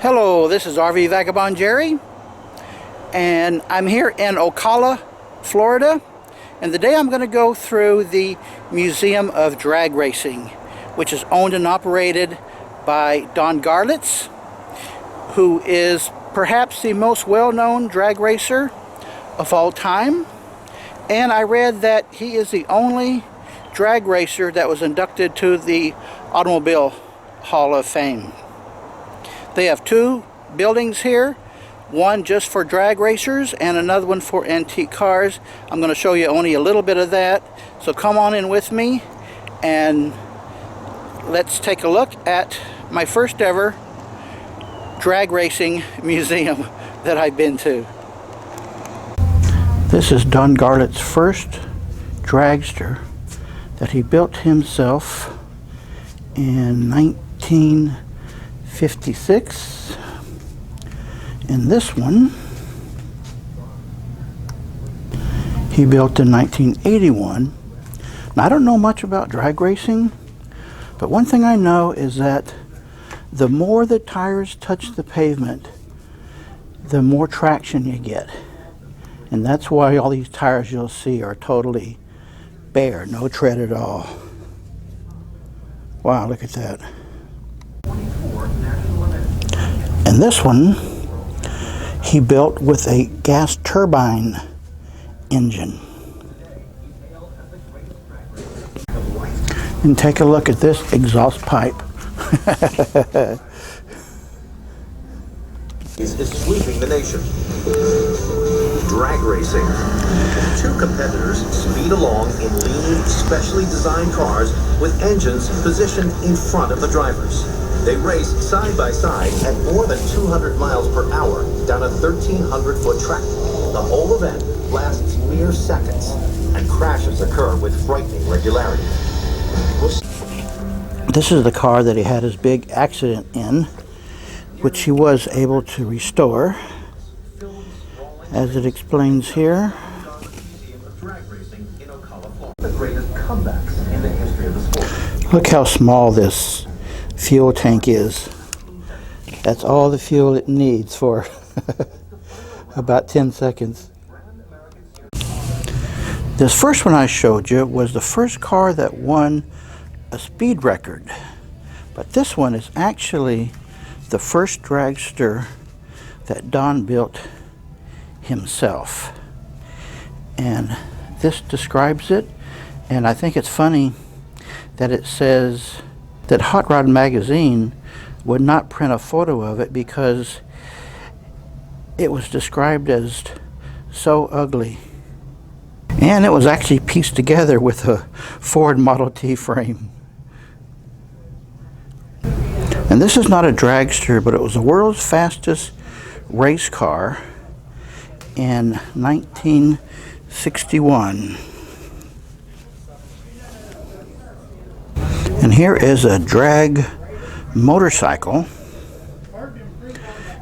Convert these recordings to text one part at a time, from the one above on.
Hello, this is RV Vagabond Jerry, and I'm here in Ocala, Florida, and today I'm going to go through the Museum of Drag Racing, which is owned and operated by Don Garlits, who is perhaps the most well-known drag racer of all time. And I read that he is the only drag racer that was inducted to the Automobile Hall of Fame. They have two buildings here, one just for drag racers and another one for antique cars. I'm going to show you only a little bit of that, so come on in with me and let's take a look at my first ever drag racing museum that I've been to. This is Don Garlits' first dragster that he built himself in 1956, and this one he built in 1981. Now, I don't know much about drag racing, but one thing I know is that the more the tires touch the pavement, the more traction you get. And that's why all these tires you'll see are totally bare, no tread at all. Wow, look at that. And this one he built with a gas turbine engine. And take a look at this exhaust pipe. is sweeping the nation. Drag racing. Two competitors speed along in lean, specially designed cars with engines positioned in front of the drivers. They race side by side at more than 200 miles per hour down a 1,300-foot track. The whole event lasts mere seconds, and crashes occur with frightening regularity. This is the car that he had his big accident in, which he was able to restore, as it explains here. Look how small this fuel tank is. That's all the fuel it needs for about 10 seconds. This first one I showed you was the first car that won a speed record, but this one is actually the first dragster that Don built himself, and this describes it. And I think it's funny that it says that Hot Rod Magazine would not print a photo of it because it was described as so ugly, and it was actually pieced together with a Ford Model T frame. And this is not a dragster, but it was the world's fastest race car in 1961. And here is a drag motorcycle,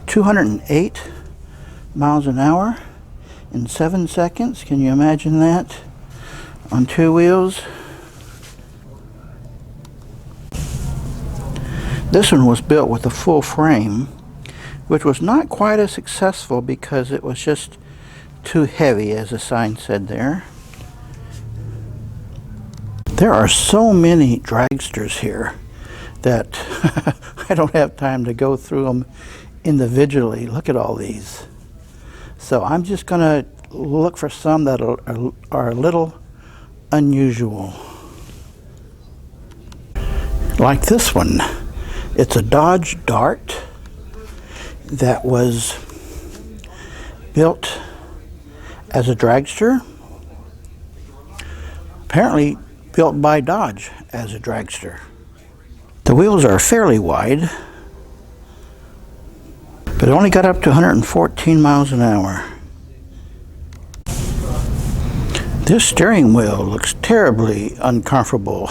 208 miles an hour in 7 seconds. Can you imagine that? On two wheels. This one was built with a full frame, which was not quite as successful because it was just too heavy, as the sign said there. There are so many dragsters here that I don't have time to go through them individually. Look at all these. So I'm just going to look for some that are a little unusual. Like this one. It's a Dodge Dart that was built as a dragster. Apparently built by Dodge as a dragster. The wheels are fairly wide, but it only got up to 114 miles an hour. This steering wheel looks terribly uncomfortable.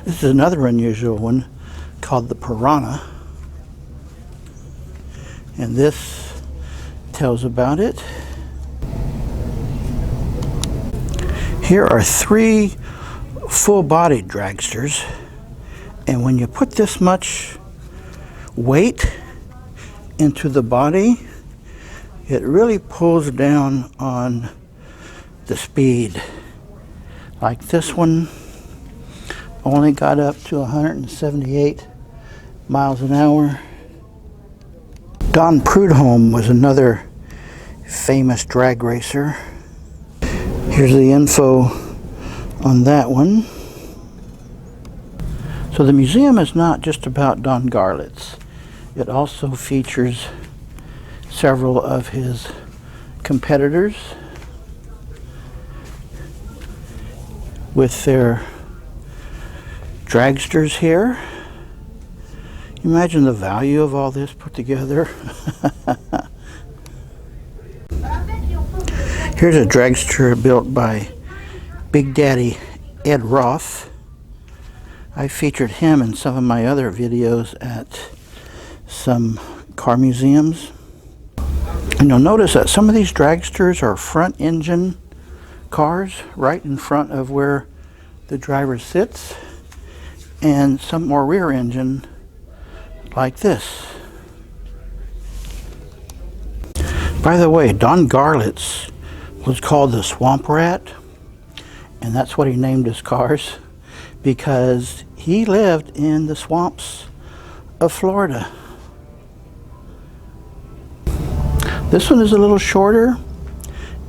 This is another unusual one called the Piranha, and this tells about it. Here are three full-bodied dragsters, and when you put this much weight into the body, it really pulls down on the speed. Like this one only got up to 178 miles an hour. Don Prudhomme was another famous drag racer. Here's the info on that one. So the museum is not just about Don Garlits. It also features several of his competitors with their dragsters here. Imagine the value of all this put together. Here's a dragster built by Big Daddy Ed Roth. I featured him in some of my other videos at some car museums. And you'll notice that some of these dragsters are front engine cars right in front of where the driver sits, and some more rear engine like this. By the way, Don Garlits was called the Swamp Rat, and that's what he named his cars, because he lived in the swamps of Florida. This one is a little shorter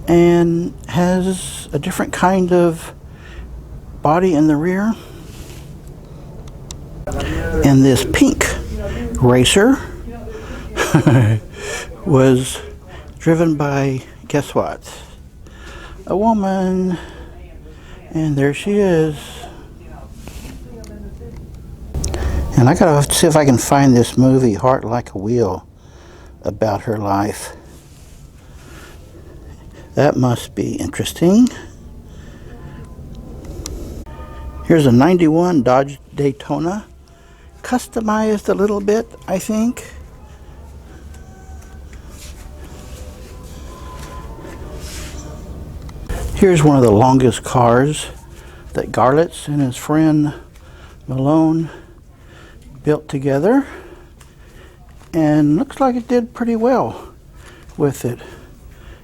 and has a different kind of body in the rear. And this pink racer was driven by, guess what? A woman. And there she is. And I gotta see if I can find this movie, Heart Like a Wheel, about her life. That must be interesting. Here's a 91 Dodge Daytona. Customized a little bit, I think. Here's one of the longest cars that Garlits and his friend Malone built together, and looks like it did pretty well with it.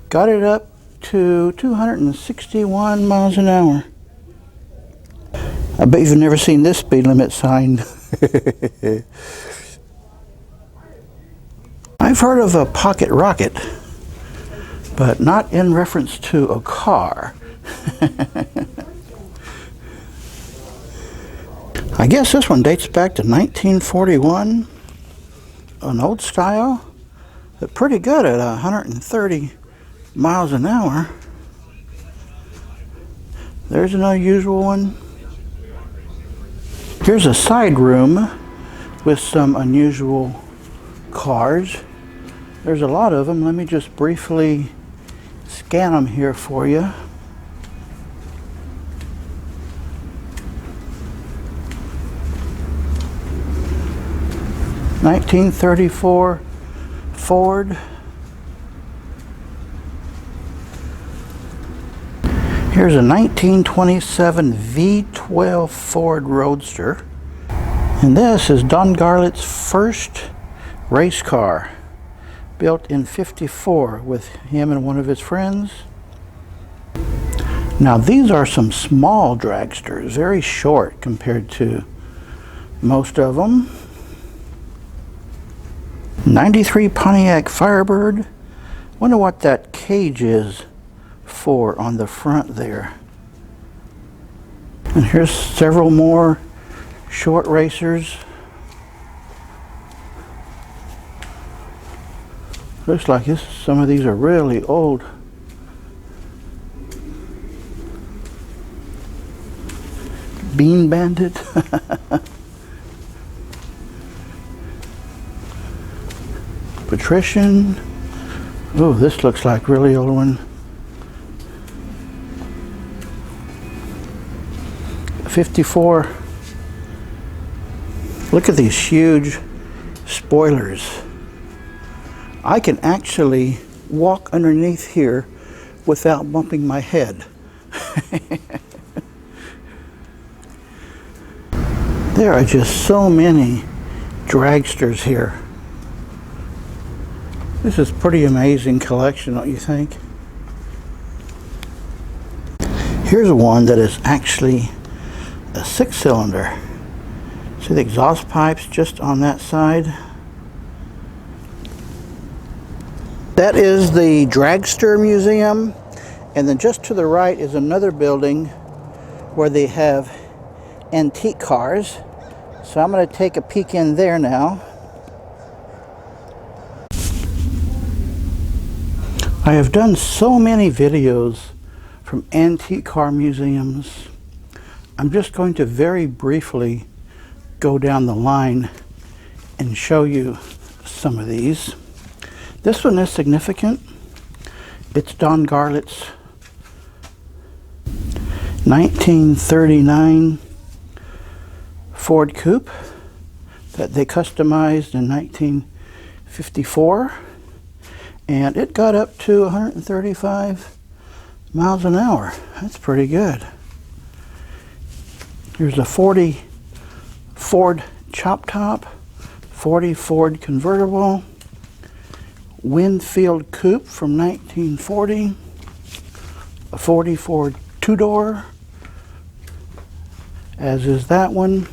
Got it up to 261 miles an hour. I bet you've never seen this speed limit sign. I've heard of a pocket rocket, but not in reference to a car. I guess this one dates back to 1941, an old style, but pretty good at 130 miles an hour. There's an unusual one. Here's a side room with some unusual cars. There's a lot of them. Let me just briefly scan them here for you. (1934) Ford. Here's a 1927 V12 Ford Roadster. And this is Don Garlits' first race car, built in '54 with him and one of his friends. Now these are some small dragsters, very short compared to most of them. 93 Pontiac Firebird. Wonder what that cage is for on the front there. And here's several more short racers. Looks like some of these are really old. Bean Bandit. Patrician. Oh, this looks like really old one. 54. Look at these huge spoilers. I can actually walk underneath here without bumping my head. There are just so many dragsters here. This is pretty amazing collection, don't you think? Here's one that is actually a 6-cylinder. See the exhaust pipes just on that side? That is the Dragster Museum, and then just to the right is another building where they have antique cars. So I'm going to take a peek in there now. I have done so many videos from antique car museums. I'm just going to very briefly go down the line and show you some of these. This one is significant. It's Don Garlits 1939 Ford Coupe that they customized in 1954, and it got up to 135 miles an hour. That's pretty good. Here's a 40 Ford Chop Top, 40 Ford Convertible, Winfield Coupe from 1940, a 40 Ford two-door, as is that one,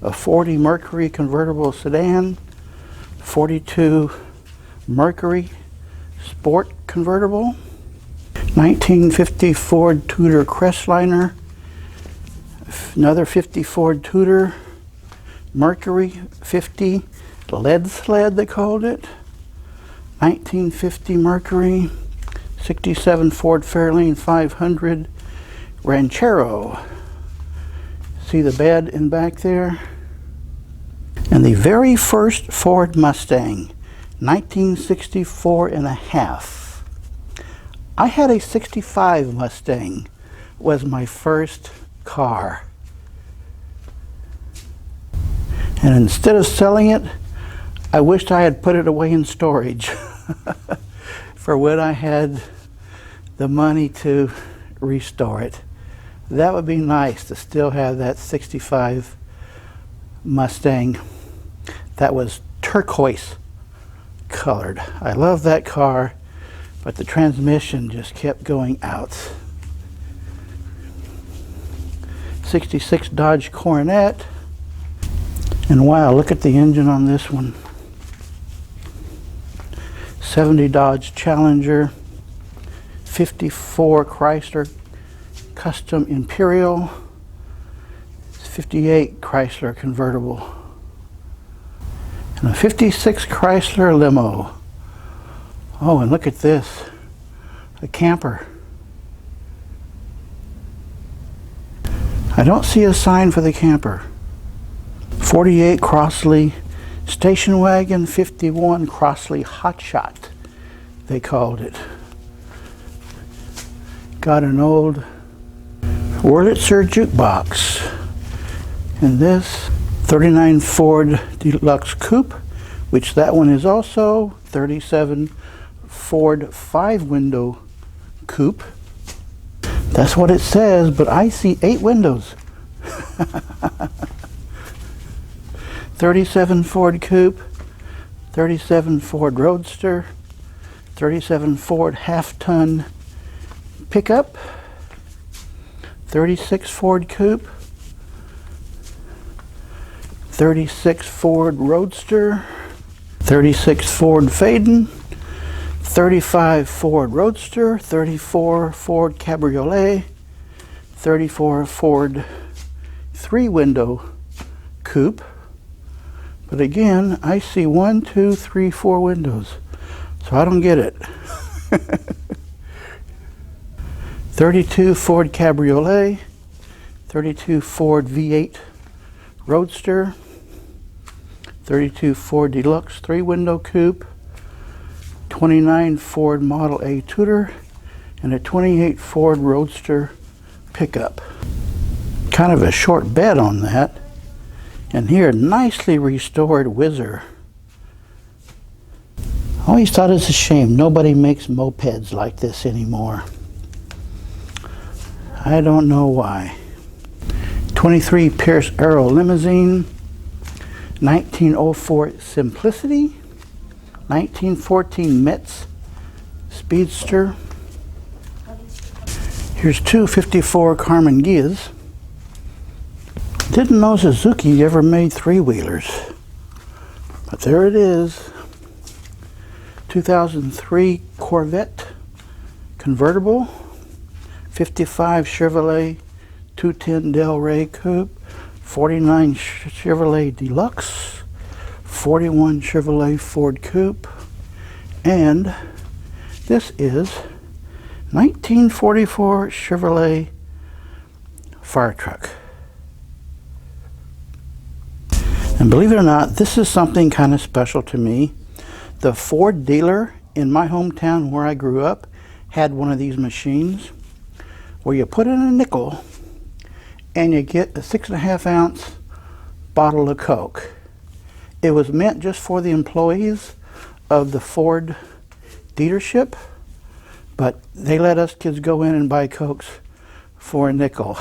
a 40 Mercury convertible sedan, 42 Mercury Sport convertible, 1950 Ford Tudor Crestliner, another 50 Ford Tudor, Mercury 50 lead sled they called it, 1950 Mercury, 67 Ford Fairlane 500 Ranchero. See the bed in back there? And the very first Ford Mustang, 1964 and a half. I had a 65 Mustang, was my first car. And instead of selling it, I wished I had put it away in storage for when I had the money to restore it. That would be nice to still have that 65 Mustang that was turquoise colored. I love that car, but the transmission just kept going out. 66 Dodge Coronet. And wow, look at the engine on this one. 70 Dodge Challenger, 54 Chrysler Custom Imperial, 58 Chrysler Convertible, and a 56 Chrysler Limo. Oh, and look at this, a camper. I don't see a sign for the camper. 48 Crossley Station Wagon, 51 Crossley Hotshot, they called it. Got an old Wurlitzer jukebox. And this 39 Ford Deluxe Coupe, which that one is also 37 Ford 5-window coupe. That's what it says, but I see 8 windows. 37 Ford Coupe, 37 Ford Roadster, 37 Ford half-ton pickup, 36 Ford Coupe, 36 Ford Roadster, 36 Ford Phaeton, 35 Ford Roadster, 34 Ford Cabriolet, 34 Ford 3-window coupe. But again, I see 1, 2, 3, 4 windows, so I don't get it. 32 Ford Cabriolet, 32 Ford V8 Roadster, 32 Ford Deluxe 3-window coupe, 29 Ford Model A Tudor, and a 28 Ford Roadster pickup. Kind of a short bed on that. And here, nicely restored Whizzer. I always thought it's a shame nobody makes mopeds like this anymore. I don't know why. 23 Pierce Arrow Limousine, 1904 Simplicity, 1914 Metz Speedster. Here's two 54 Carmen Gias. Didn't know Suzuki ever made three-wheelers, but there it is. 2003 Corvette convertible, 55 Chevrolet 210 Del Rey Coupe, 49 Chevrolet Deluxe, 41 Chevrolet Ford Coupe, and this is 1944 Chevrolet fire truck. And believe it or not, this is something kind of special to me. The Ford dealer in my hometown where I grew up had one of these machines where you put in a nickel and you get a 6.5 ounce bottle of Coke. It was meant just for the employees of the Ford dealership, but they let us kids go in and buy Cokes for a nickel.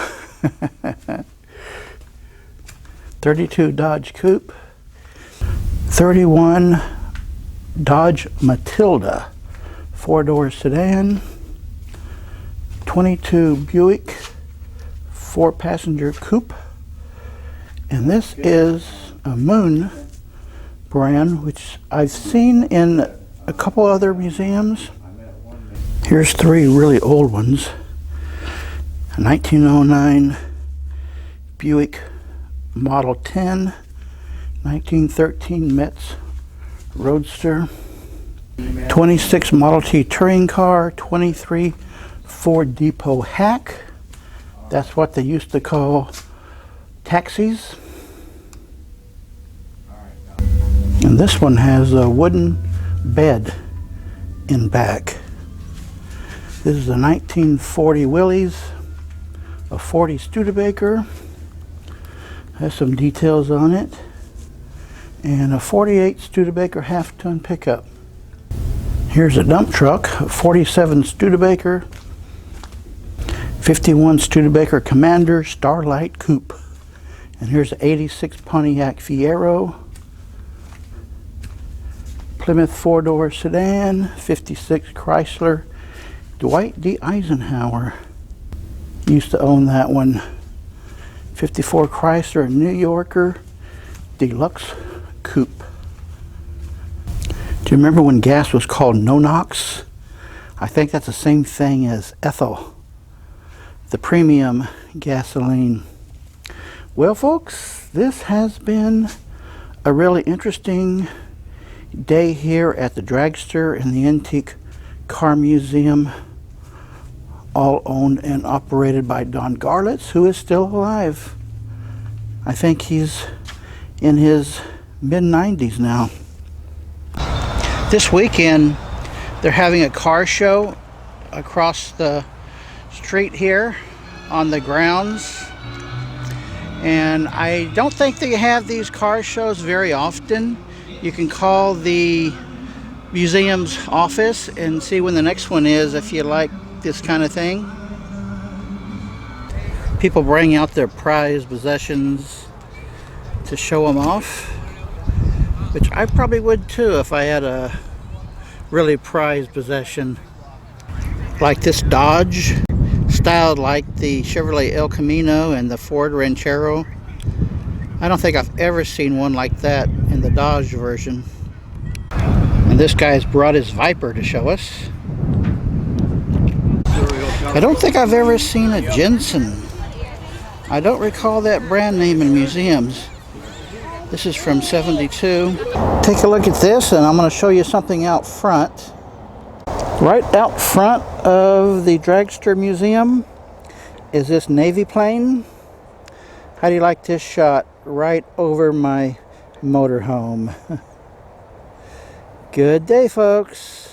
32 Dodge Coupe, 31 Dodge Matilda 4-door sedan, 22 Buick 4-passenger coupe, and this is a Moon brand which I've seen in a couple other museums. Here's three really old ones. A 1909 Buick Model 10, 1913 Metz Roadster, 26 Model T touring car, 23 Ford Depot Hack. That's what they used to call taxis. And this one has a wooden bed in back. This is a 1940 Willys, a 40 Studebaker. Has some details on it, and a 48 Studebaker half-ton pickup. Here's a dump truck, a 47 Studebaker, 51 Studebaker Commander Starlight Coupe, and here's an 86 Pontiac Fiero, Plymouth 4-door sedan, 56 Chrysler Dwight D. Eisenhower. Used to own that one. 54 Chrysler New Yorker Deluxe Coupe. Do you remember when gas was called no-nox? I think that's the same thing as ethyl, the premium gasoline. Well, folks, this has been a really interesting day here at the Dragster and the Antique Car Museum, all owned and operated by Don Garlits, who is still alive. I think he's in his mid-90s now. This weekend, they're having a car show across the street here on the grounds. And I don't think they have these car shows very often. You can call the museum's office and see when the next one is if you like this kind of thing. People bring out their prized possessions to show them off, which I probably would too if I had a really prized possession like this Dodge, styled like the Chevrolet El Camino and the Ford Ranchero. I don't think I've ever seen one like that in the Dodge version. And this guy's brought his Viper to show us. I don't think I've ever seen a Jensen. I don't recall that brand name in museums. This is from '72. Take a look at this, and I'm going to show you something out front. Right out front of the Dragster Museum is this Navy plane. How do you like this shot right over my motorhome? Good day, folks.